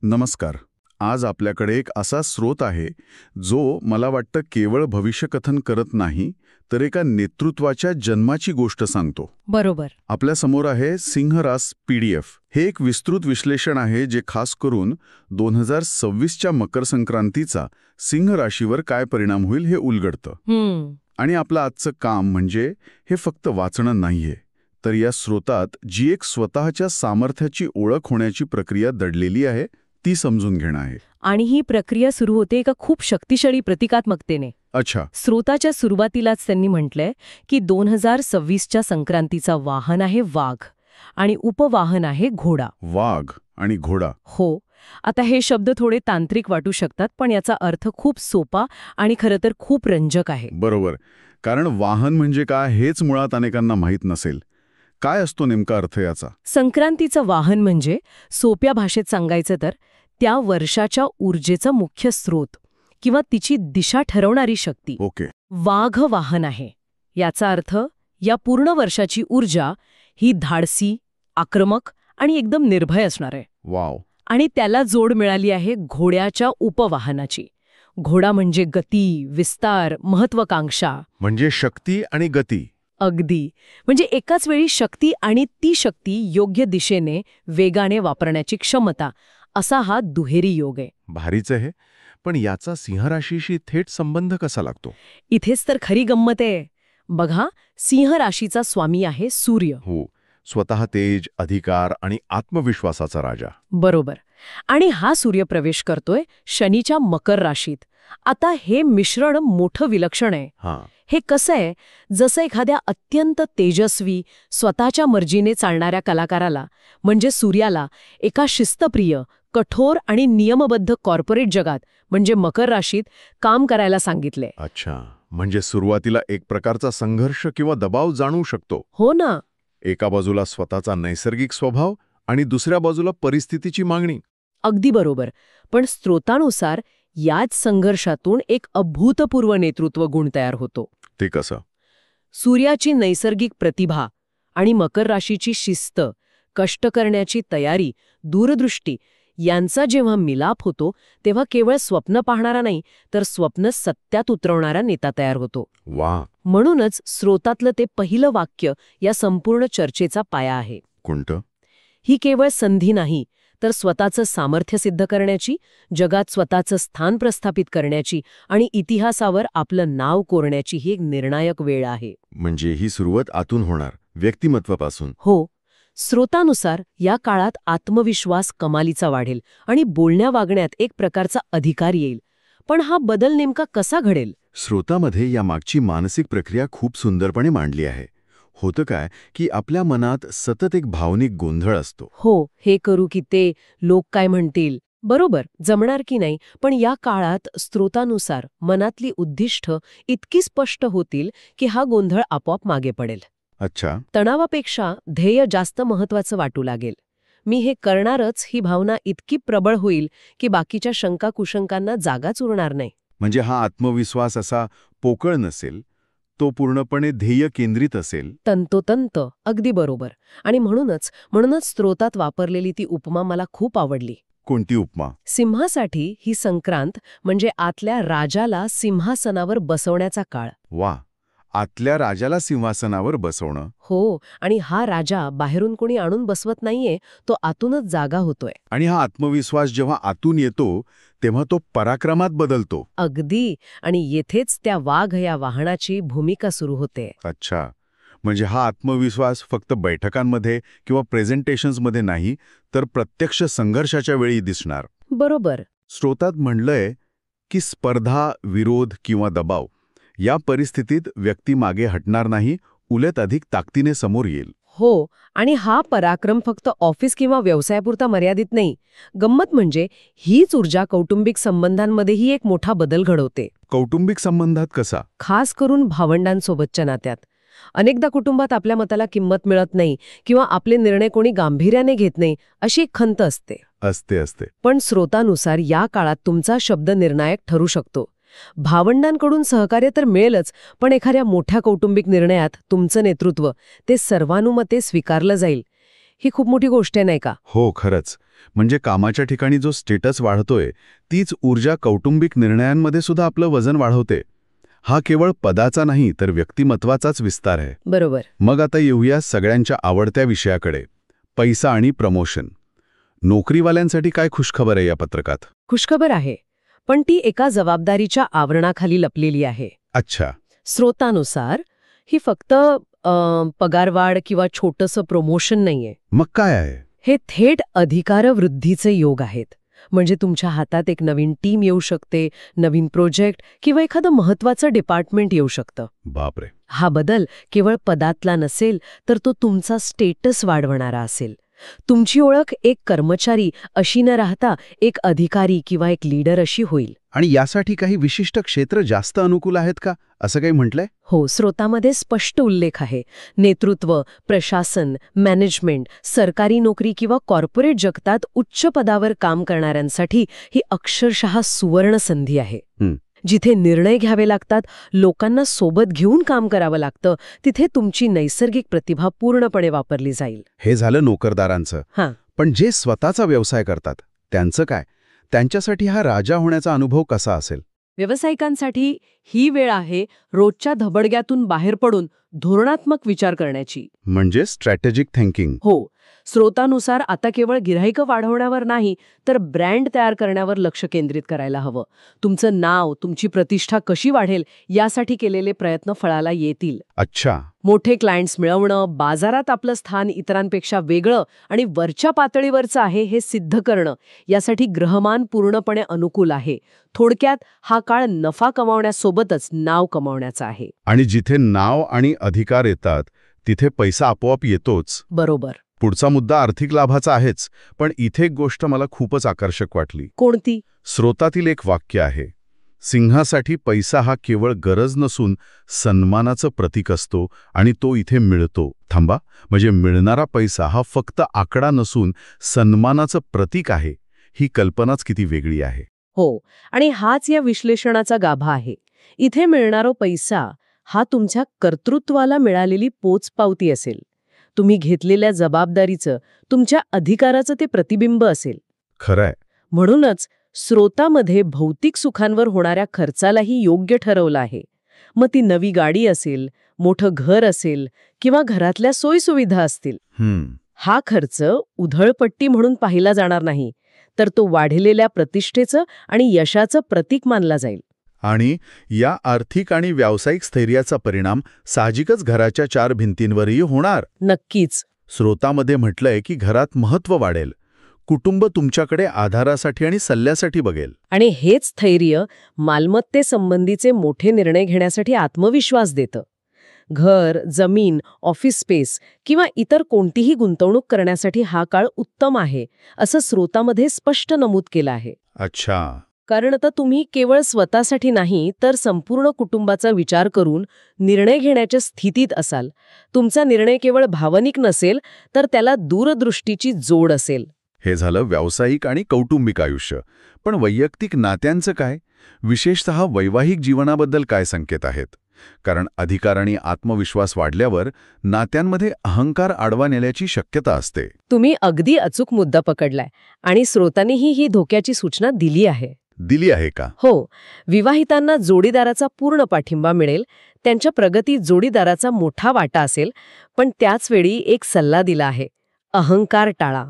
नमस्कार. आज आपल्याकडे एक असा स्रोत आहे जो मला वाटतं केवळ भविष्यकथन करत नाही तर एका नेतृत्वाच्या जन्माची गोष्ट सांगतो. बरोबर. आपल्या समोर आहे सिंहरास PDF. हे एक विस्तृत विश्लेषण आहे जे खास करून 2026च्या मकर संक्रांतीचा सिंह राशीवर काय परिणाम होईल हे उलगडतं. आणि आपलं आजचं काम म्हणजे हे फक्त वाचणं नाहीये, तर या स्रोतात जी एक स्वतःच्या सामर्थ्याची ओळख होण्याची प्रक्रिया दडलेली आहे ती समजून घेणं आहे. आणि ही प्रक्रिया सुरू होते एका खूप शक्तिशाली प्रतिकात्मकतेने. अच्छा. स्रोताच्या सुरुवातीलाच त्यांनी म्हटलंय की 2026च्या संक्रांतीचा वाहन आहे वाघ आणि उपवाहन आहे घोडा. वाघ आणि घोडा. हो. आता हे शब्द थोडे तांत्रिक वाटू शकतात, पण याचा अर्थ खूप सोपा आणि खरं तर खूप रंजक आहे. बरोबर. कारण वाहन म्हणजे काय हेच मुळात अनेकांना माहीत नसेल. काय असतो नेमका अर्थ याचा? संक्रांतीचं वाहन म्हणजे सोप्या भाषेत सांगायचं तर त्या वर्षाच्या ऊर्जेचा मुख्य स्रोत किंवा तिची दिशा ठरवणारी शक्ती. ओके. वाघ वाहन आहे. याचा अर्थ या पूर्ण वर्षाची ऊर्जा ही धाडसी, आक्रमक आणि एकदम निर्भय असणार आहे. वाव. आणि त्याला जोड मिळाली आहे घोड्याच्या उपवाहनाची. घोडा म्हणजे गती, विस्तार, महत्वाकांक्षा. म्हणजे शक्ती आणि गती. अगदी. म्हणजे एकाच वेळी शक्ती आणि ती शक्ती योग्य दिशेने वेगाने वापरण्याची क्षमता, असा हा दुहेरी योग आहे. भारीच आहे. पण याचा सिंहराशीशी थेट संबंध कसा लागतो? इथेच तर खरी गंमत आहे. बघा, सिंह राशीचा स्वामी आहे सूर्य. हो. स्वतः तेज, अधिकार आणि आत्मविश्वासाचा राजा. बरोबर. आणि हा सूर्य प्रवेश करतोय शनीच्या मकर राशीत. आता हे मिश्रण मोठं विलक्षण आहे. हे कसं आहे, जसं एखाद्या अत्यंत तेजस्वी, स्वतःच्या मर्जीने चालणाऱ्या कलाकाराला म्हणजे सूर्याला एका शिस्तप्रिय, कठोर आणि नियमबद्ध कॉर्पोरेट जगात म्हणजे मकर राशीत काम करायला सांगितले. अच्छा. म्हणजे सुरुवातीला एक प्रकारचा संघर्ष किंवा दबाव जाणवू शकतो. हो ना. एका बाजूला स्वतःचा नैसर्गिक स्वभाव आणि दुसऱ्या बाजूला परिस्थितीची मागणी. अगदी बरोबर. पण स्रोतानुसार याच संघर्षातून एक अभूतपूर्व नेतृत्व गुण तयार होतो. ते कसं? सूर्याची नैसर्गिक प्रतिभा आणि मकर राशीची शिस्त, कष्ट करण्याची तयारी, दूरदृष्टी यांचा जेव्हा मिलाप होतो तेव्हा केवळ स्वप्न पाहणारा नाही तर स्वप्न सत्यात उतरवणारा नेता तयार होतो. वा. म्हणूनच स्रोतातलं ते पहिलं वाक्य या संपूर्ण चर्चेचा पाया आहे. कोणतं? ही केवळ संधी नाही तर स्वतःचं सामर्थ्य सिद्ध करण्याची, जगात स्वतःचं स्थान प्रस्थापित करण्याची आणि इतिहासावर आपलं नाव कोरण्याची ही एक निर्णायक वेळ आहे. म्हणजे ही सुरुवात आतून होणार, व्यक्तिमत्वापासून. हो. स्रोतानुसार या काळात आत्मविश्वास कमालीचा वाढेल आणि बोलण्या वागण्यात एक प्रकारचा अधिकार येईल. पण हा बदल नेमका कसा घडेल? स्रोतामध्ये या मागची मानसिक प्रक्रिया खूप सुंदरपणे मांडली आहे. होतं काय की आपल्या मनात सतत एक भावनिक गोंधळ असतो. हो, हे करू की ते, लोक काय म्हणतील, बरोबर, जमणार की नाही. पण या काळात स्रोतानुसार मनातली उद्दिष्ट इतकी स्पष्ट होतील की हा गोंधळ आपोआप मागे पडेल. अच्छा. तणावापेक्षा ध्येय जास्त महत्वाचं वाटू लागेल. मी हे करणारच ही भावना इतकी प्रबळ होईल की बाकीच्या शंका कुशंकांना जागाच उरणार नाही. म्हणजे हा आत्मविश्वास असा पोकळ नसेल, तो पूर्णपणे ध्येय केंद्रित असेल. तंतोतंत. अगदी बरोबर. आणि म्हणूनच स्रोतात वापरलेली ती उपमा मला खूप आवडली. कोणती उपमा? सिंहासाठी ही संक्रांत म्हणजे आतल्या राजाला सिंहासनावर बसवण्याचा काळ. वा. आतल्या राजाला सिंहासनावर बसवणं. हो. आणि हा राजा बाहेरून कोणी आणून बसवत नाहीये, तो आतूनच जागा होतोय. आणि हा आत्मविश्वास जेव्हा आतून येतो तेव्हा तो पराक्रमात बदलतो. अगदी. आणि येथेच त्या वाघ या वाहनाची भूमिका सुरू होते. अच्छा. म्हणजे हा आत्मविश्वास फक्त बैठकांमध्ये किंवा प्रेझेंटेशन्समध्ये नाही तर प्रत्यक्ष संघर्षाच्या वेळी दिसणार. बरोबर. स्रोतात म्हणलंय की स्पर्धा, विरोध किंवा दबाव या परिस्थितीत व्यक्ती मागे हटणार नाही, उलट अधिक ताकदीने समोर येईल. हो. आणि हा पराक्रम फक्त ऑफिस किंवा व्यवसायापुरता मर्यादित नाही. गंमत म्हणजे हीच ऊर्जा कौटुंबिक संबंधांमध्येही एक मोठा बदल घडवते. कौटुंबिक संबंधात कसा? खास करून भावंडांसोबतच्या नात्यात. अनेकदा कुटुंबात आपल्या मताला किंमत मिळत नाही किंवा आपले निर्णय कोणी गांभीर्याने घेत नाही, अशी एक खंत असते. पण स्रोतानुसार या काळात तुमचा शब्द निर्णायक ठरू शकतो. भावंडांकडून सहकार्य तर मिळेलच, पण एखाद्या मोठ्या कौटुंबिक निर्णयात तुमचं नेतृत्व ते सर्वानुमते स्वीकारलं जाईल. ही खूप मोठी गोष्ट आहे नाही का? हो, खरंच. म्हणजे कामाच्या ठिकाणी जो स्टेटस वाढतोय तीच ऊर्जा कौटुंबिक निर्णयांमध्ये सुद्धा आपलं वजन वाढवते. हा केवळ पदाचा नाही तर व्यक्तिमत्वाचाच विस्तार आहे. बरोबर. मग आता येऊया सगळ्यांच्या आवडत्या विषयाकडे, पैसा आणि प्रमोशन. नोकरीवाल्यांसाठी काय खुशखबर आहे या पत्रकात? खुशखबर आहे, पण ती एका जबाबदारीच्या आवरणाखाली लपलेली आहे. अच्छा. स्रोतानुसार ही फक्त पगारवाढ किंवा छोटंसं प्रमोशन नाहीये. मग काय आहे? हे थेट अधिकारवृद्धीचे योग आहेत. म्हणजे तुमच्या हातात एक नवीन टीम येऊ शकते, नवीन प्रोजेक्ट किंवा एखादं महत्वाचं डिपार्टमेंट येऊ शकतं. बापरे. हा बदल केवळ पदातला नसेल तर तो तुमचा स्टेटस वाढवणारा असेल. तुमची ओळख एक कर्मचारी अशी न राहता एक अधिकारी किंवा एक लीडर अशी होईल. आणि यासाठी काही विशिष्ट क्षेत्र जास्त अनुकूल आहेत का, असं काही म्हटलंय? हो, स्रोतामध्ये स्पष्ट उल्लेख आहे. नेतृत्व, प्रशासन, मॅनेजमेंट, सरकारी नोकरी किंवा कॉर्पोरेट जगतात उच्च पदावर काम करणाऱ्यांसाठी ही अक्षरशः सुवर्ण संधी आहे. जिथे निर्णय घ्यावे लागतात, लोकांना सोबत घेऊन काम करावं लागतं, तिथे तुमची नैसर्गिक प्रतिभा पूर्णपणे वापरली जाईल. हे झालं नोकरदारांचं. हां. पण जे स्वतःचा व्यवसाय करतात त्यांचं काय? त्यांच्यासाठी हा राजा होण्याचा अनुभव कसा असेल? व्यावसायिकांसाठी ही वेळ आहे रोजच्या धबडग्यातून बाहेर पडून धोरणात्मक विचार करण्याची. म्हणजे स्ट्रॅटेजिक थिंकिंग. हो. स्रोतानुसार आता केवळ गिऱ्हाईकं वाढवण्यावर नाही तर ब्रँड तयार करण्यावर लक्ष केंद्रित करायला हवं. तुमचं नाव, तुमची प्रतिष्ठा कशी वाढेल यासाठी केलेले प्रयत्न फळाला येतील. अच्छा. मोठे क्लायंट्स मिळवणं, बाजारात आपलं स्थान इतरांपेक्षा वेगळं आणि वरच्या पातळीवरचं आहे हे सिद्ध करणं, यासाठी ग्रहमान पूर्णपणे अनुकूल आहे. थोडक्यात हा काळ नफा कमावण्यासोबतच नाव कमावण्याचा आहे. आणि जिथे नाव आणि अधिकार येतात तिथे पैसा आपोआप येतोच. बरोबर. पुढचा मुद्दा आर्थिक लाभाचा आहेच, पण इथे एक गोष्ट मला खूपच आकर्षक वाटली. कोणती? स्रोतातील एक वाक्य आहे, सिंहासाठी पैसा हा केवळ गरज नसून सन्मानाचं प्रतीक असतो आणि तो इथे मिळतो. थांबा, म्हणजे मिळणारा पैसा हा फक्त आकडा नसून सन्मानाचं प्रतीक आहे. ही कल्पनाच किती वेगळी आहे. हो, आणि हाच या विश्लेषणाचा गाभा आहे. इथे मिळणारा पैसा हा तुमच्या कर्तृत्वाला मिळालेली पोचपावती असेल. तुम्ही घेतलेल्या जबाबदारीचं, तुमच्या अधिकाराचं ते प्रतिबिंब असेल. खरंय. म्हणूनच स्रोतामध्ये भौतिक सुखांवर होणाऱ्या खर्चालाही योग्य ठरवलं आहे. मग ती नवी गाडी असेल, मोठं घर असेल किंवा घरातल्या सोयीसुविधा असतील. हा खर्च उधळपट्टी म्हणून पाहिला जाणार नाही, तर तो वाढलेल्या प्रतिष्ठेचं आणि यशाचं प्रतीक मानला जाईल. आणि या आर्थिक आणि व्यावसायिक स्थैर्याचा परिणाम साहजिकच घराच्या चार भिंतींवरही होणार. नक्कीच. स्रोतामध्ये म्हटलंय की घरात महत्त्व वाढेल, कुटुंब तुमच्याकडे आधारासाठी आणि सल्ल्यासाठी बघेल. आणि हेच स्थैर्य मालमत्तेसंबंधीचे मोठे निर्णय घेण्यासाठी आत्मविश्वास देतं. घर, जमीन, ऑफिस स्पेस किंवा इतर कोणतीही गुंतवणूक करण्यासाठी हा काळ उत्तम आहे, असं स्रोतामध्ये स्पष्ट नमूद केलं आहे. अच्छा. कारण आता तुम्ही केवळ स्वतःसाठी नाही तर संपूर्ण कुटुंबाचा विचार करून निर्णय घेण्याच्या स्थितीत असाल. तुमचा निर्णय केवळ भावनिक नसेल तर त्याला दूरदृष्टीची जोड असेल. हे झालं व्यावसायिक आणि कौटुंबिक आयुष्य. पण वैयक्तिक नात्यांचं काय? विशेषतः वैवाहिक जीवनाबद्दल काय संकेत आहेत? कारण अधिकार आणि आत्मविश्वास वाढल्यावर नात्यांमध्ये अहंकार आडवा नेण्याची शक्यता असते. तुम्ही अगदी अचूक मुद्दा पकडलाय आणि स्रोतांनीही ही धोक्याची सूचना दिली आहे. दिली आहे का? हो. विवाहितांना जोडीदाराचा पूर्ण पाठिंबा मिळेल, त्यांच्या प्रगतीत जोडीदाराचा मोठा वाटा असेल, पण त्याचवेळी एक सल्ला दिला आहे, अहंकार टाळा.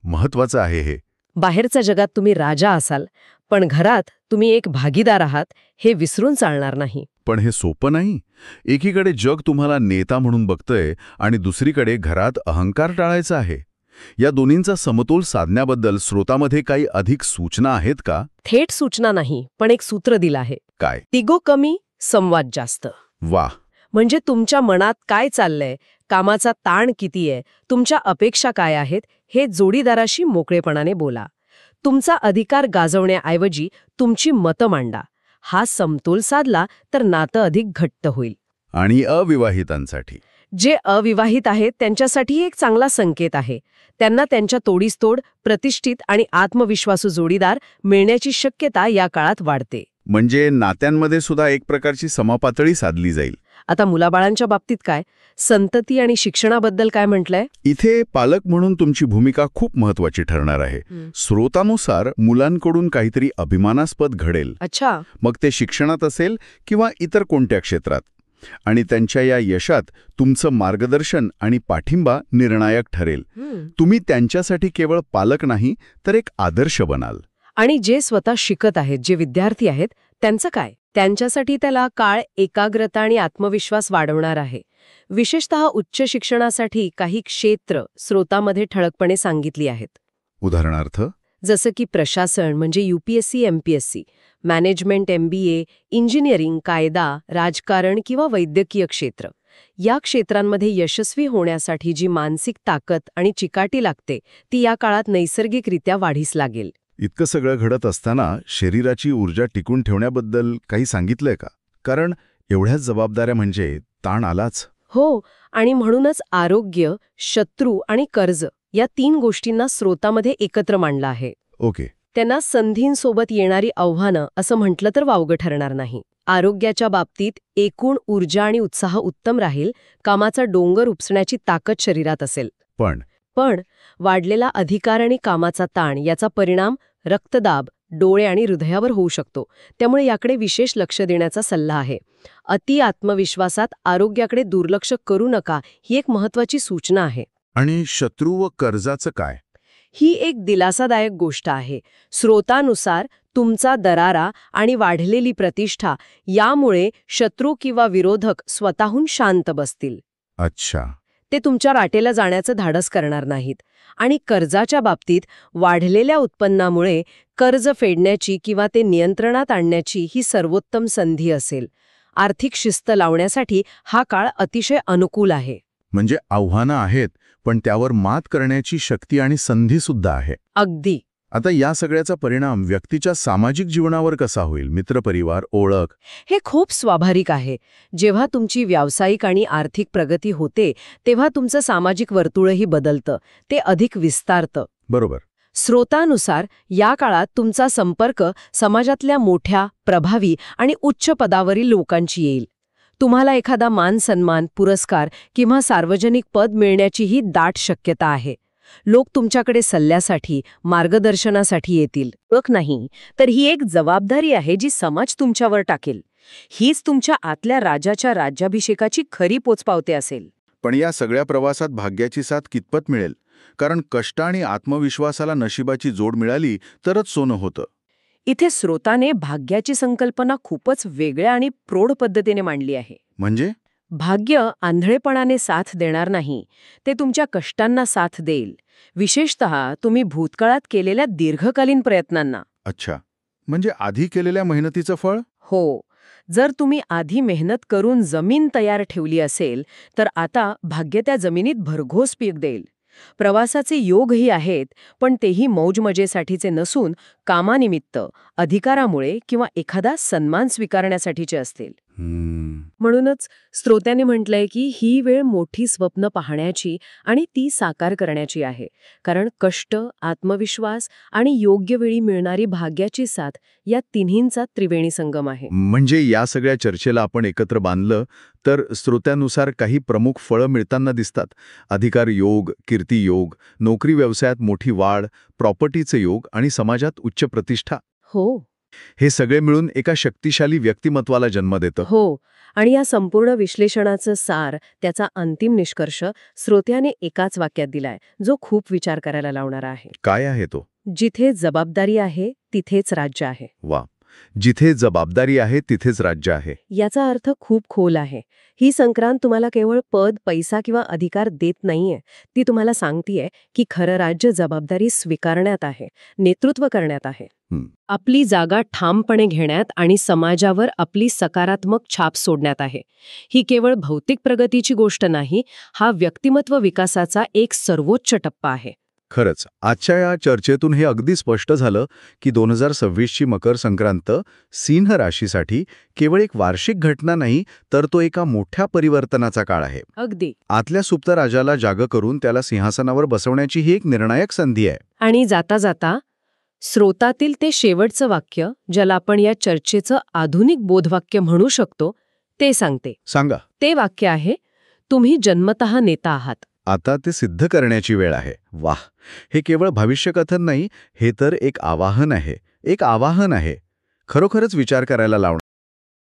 महत्वाचं आहे हे. बाहेरच्या जगात तुम्ही राजा असाल, पण घरात तुम्ही एक भागीदार आहात हे विसरून चालणार नाही. पण हे सोपं नाही. एकीकडे जग तुम्हाला नेता म्हणून बघतंय आणि दुसरीकडे घरात अहंकार टाळायचा आहे. या दोन्हींचा समतोल साधण्याबद्दल स्रोतामध्ये काही अधिक सूचना आहेत का? थेट सूचना नाही, पण एक सूत्र दिलं आहे. काय? तिगो कमी, संवाद जास्त. वाह. म्हणजे तुमच्या मनात काय चाललंय, कामाचा ताण किती आहे, तुमच्या अपेक्षा काय आहेत, हे जोडीदाराशी मोकळेपणाने बोला. तुमचा अधिकार गाजवण्याऐवजी तुमची मतं मांडा. हा समतोल साधला तर नातं अधिक घट्ट होईल. आणि अविवाहितांसाठी? जे अविवाहित आहेत त्यांच्यासाठी एक चांगला संकेत आहे. त्यांना त्यांच्या तोडीसतोड, प्रतिष्ठित आणि आत्मविश्वासू जोडीदार मिळण्याची शक्यता या काळात वाढते. म्हणजे नात्यांमध्ये सुद्धा एक प्रकारची समपातळी साधली जाईल. आता मुलाबाळांच्या बाबतीत काय, संतती आणि शिक्षणाबद्दल काय म्हटलंय? इथे पालक म्हणून तुमची भूमिका खूप महत्वाची ठरणार आहे. स्रोतानुसार मुलांकडून काहीतरी अभिमानास्पद घडेल. अच्छा. मग ते शिक्षणात असेल किंवा इतर कोणत्या क्षेत्रात. आणि त्यांच्या या यशात तुमचं मार्गदर्शन आणि पाठिंबा निर्णायक ठरेल. तुम्ही त्यांच्यासाठी केवळ पालक नाही तर एक आदर्श बनाल. आणि जे स्वतः शिकत आहेत, जे विद्यार्थी आहेत, त्यांचं काय? त्यांच्यासाठी त्याला काळ एकाग्रता आणि आत्मविश्वास वाढवणार आहे. विशेषतः उच्च शिक्षणासाठी काही क्षेत्र स्रोतामध्ये ठळकपणे सांगितली आहेत. उदाहरणार्थ जसं की प्रशासन म्हणजे UPSC MPSC, management MBA, engineering, कायदा, राजकारण किंवा वैद्यकीय क्षेत्र. या क्षेत्रांमध्ये यशस्वी होण्यासाठी जी मानसिक ताकद आणि चिकाटी लागते ती या काळात नैसर्गिकरित्या वाढीस लागेल. इतकं सगळं घडत असताना शरीराची ऊर्जा टिकून ठेवण्याबद्दल काही सांगितलंय का? कारण एवढ्याच जबाबदाऱ्या म्हणजे ताण आलाच. हो, आणि म्हणूनच आरोग्य, शत्रू आणि कर्ज या 3 गोष्टींना स्रोतामध्ये एकत्र मांडलं आहे. ओके. त्यांना संधींसोबत येणारी आव्हानं असं म्हटलं तर वावगं ठरणार नाही. आरोग्याच्या बाबतीत एकूण ऊर्जा आणि उत्साह उत्तम राहील, कामाचा डोंगर उपसण्याची ताकद शरीरात असेल. पण वाढलेला अधिकार आणि कामाचा ताण याचा परिणाम रक्तदाब, डोळे आणि हृदयावर होऊ शकतो. त्यामुळे याकडे विशेष लक्ष देण्याचा सल्ला आहे. अति आत्मविश्वासात आरोग्याकडे दुर्लक्ष करू नका, ही एक महत्वाची सूचना आहे. आणि शत्रू व कर्जाचं काय? ही एक दिलासादायक गोष्ट आहे. स्रोतानुसार तुमचा दरारा आणि वाढलेली प्रतिष्ठा यामुळे शत्रू किंवा विरोधक स्वतःहून शांत बसतील. अच्छा. ते तुमच्या वाटेला जाण्याचं धाडस करणार नाहीत. आणि कर्जाच्या बाबतीत वाढलेल्या उत्पन्नामुळे कर्ज फेडण्याची किंवा ते नियंत्रणात आणण्याची ही सर्वोत्तम संधी असेल. आर्थिक शिस्त लावण्यासाठी हा काळ अतिशय अनुकूल आहे. म्हणजे आव्हानं आहेत, पण त्यावर मात करण्याची शक्ती आणि संधी सुद्धा आहे. अगदी. आता या सगळ्याचा परिणाम व्यक्तीच्या सामाजिक जीवनावर कसा होईल? मित्रपरिवार, ओळख? हे खूप स्वाभाविक आहे. जेव्हा तुमची व्यावसायिक आणि आर्थिक प्रगती होते तेव्हा तुमचं सामाजिक वर्तुळही बदलतं, ते अधिक विस्तारतं. बरोबर. स्रोतानुसार या काळात तुमचा संपर्क समाजातल्या मोठ्या, प्रभावी आणि उच्च पदावरील लोकांची येईल. तुम्हाला एखादा मान सन्मान, पुरस्कार किंवा सार्वजनिक पद मिळण्याचीही दाट शक्यता आहे. लोक तुमच्याकडे सल्ल्यासाठी, मार्गदर्शनासाठी येतील. नाही, तर ही एक जबाबदारी आहे जी समाज तुमच्यावर टाकेल. हीच तुमच्या आतल्या राजाच्या राज्याभिषेकाची खरी पोचपावते असेल. पण या सगळ्या प्रवासात भाग्याची साथ कितपत मिळेल? कारण कष्ट आणि आत्मविश्वासाला नशिबाची जोड मिळाली तरच सोनं होतं. इथे स्रोताने भाग्याची संकल्पना खूपच वेगळ्या आणि प्रौढ पद्धतीने मांडली आहे. म्हणजे भाग्य आंधळेपणाने साथ देणार नाही, ते तुमच्या कष्टांना साथ देईल. विशेषतः तुम्ही भूतकाळात केलेल्या दीर्घकालीन प्रयत्नांना. अच्छा, म्हणजे आधी केलेल्या मेहनतीचं फळ? हो. जर तुम्ही आधी मेहनत करून जमीन तयार ठेवली असेल तर आता भाग्य त्या जमिनीत भरघोस पीक देईल. प्रवासाचे योगही आहेत, पण तेही मौजमजेसाठीचे नसून कामानिमित्त, अधिकारामुळे किंवा एखादा सन्मान स्वीकारण्यासाठीचे असतील. म्हणूनच स्रोत्याने म्हटलंय की ही वेळ मोठी स्वप्न पाहण्याची आणि ती साकार करण्याची आहे. कारण कष्ट, आत्मविश्वास आणि योग्य वेळी मिळणारी भाग्याची साथ या तिन्हींचा त्रिवेणी संगम आहे. म्हणजे या सगळ्या चर्चेला आपण एकत्र बांधलं तर स्रोत्यानुसार काही प्रमुख फळं मिळताना दिसतात. अधिकार योग, कीर्ती योग, नोकरी व्यवसायात मोठी वाढ, प्रॉपर्टीचे योग आणि समाजात उच्च प्रतिष्ठा. हो. हे सगळे मिळून एका शक्तिशाली व्यक्तिमत्वाला जन्म देतं. हो. आणि या संपूर्ण विश्लेषणाचं सार, त्याचा अंतिम निष्कर्ष स्रोत्याने एकाच वाक्यात दिलाय, जो खूप विचार करायला लावणारा आहे. काय आहे तो? जिथे जबाबदारी आहे तिथेच राज्य आहे. वा. जिथे जबाबदारी आहे तिथेच राज्य आहे. याचा अर्थ खूप खोल आहे. ही संक्रांत तुम्हाला केवळ पद, पैसा किंवा अधिकार देत नाहीये. ती तुम्हाला सांगतीये की खरं राज्य जबाबदारी स्वीकारण्यात आहे, नेतृत्व करण्यात आहे, आपली जागा ठामपणे घेण्यात आणि समाजावर आपली सकारात्मक छाप सोडण्यात आहे. ही केवळ भौतिक प्रगतीची गोष्ट नाही, हा व्यक्तिमत्व विकासाचा एक सर्वोच्च टप्पा आहे. खरंच आजच्या या चर्चेतून हे अगदी स्पष्ट झालं की 2026ची मकर संक्रांत सिंह राशीसाठी केवळ एक वार्षिक घटना नाही, तर तो एका मोठ्या परिवर्तनाचा काळ आहे. अगदी. आतल्या सुप्त राजाला जाग करून त्याला सिंहासनावर बसवण्याची ही एक निर्णायक संधी आहे. आणि जाता जाता स्रोतातील ते शेवटचं वाक्य, ज्याला आपण या चर्चेचं आधुनिक बोधवाक्य म्हणू शकतो, ते सांगते. सांगा. ते वाक्य आहे, तुम्ही जन्मतः नेता आहात. आता ते सिद्ध करण्याची वेळ आहे. वाह! हे केवळ भविष्यकथन नाही, हे तर एक आवाहन आहे. खरोखरच विचार करायला लावणार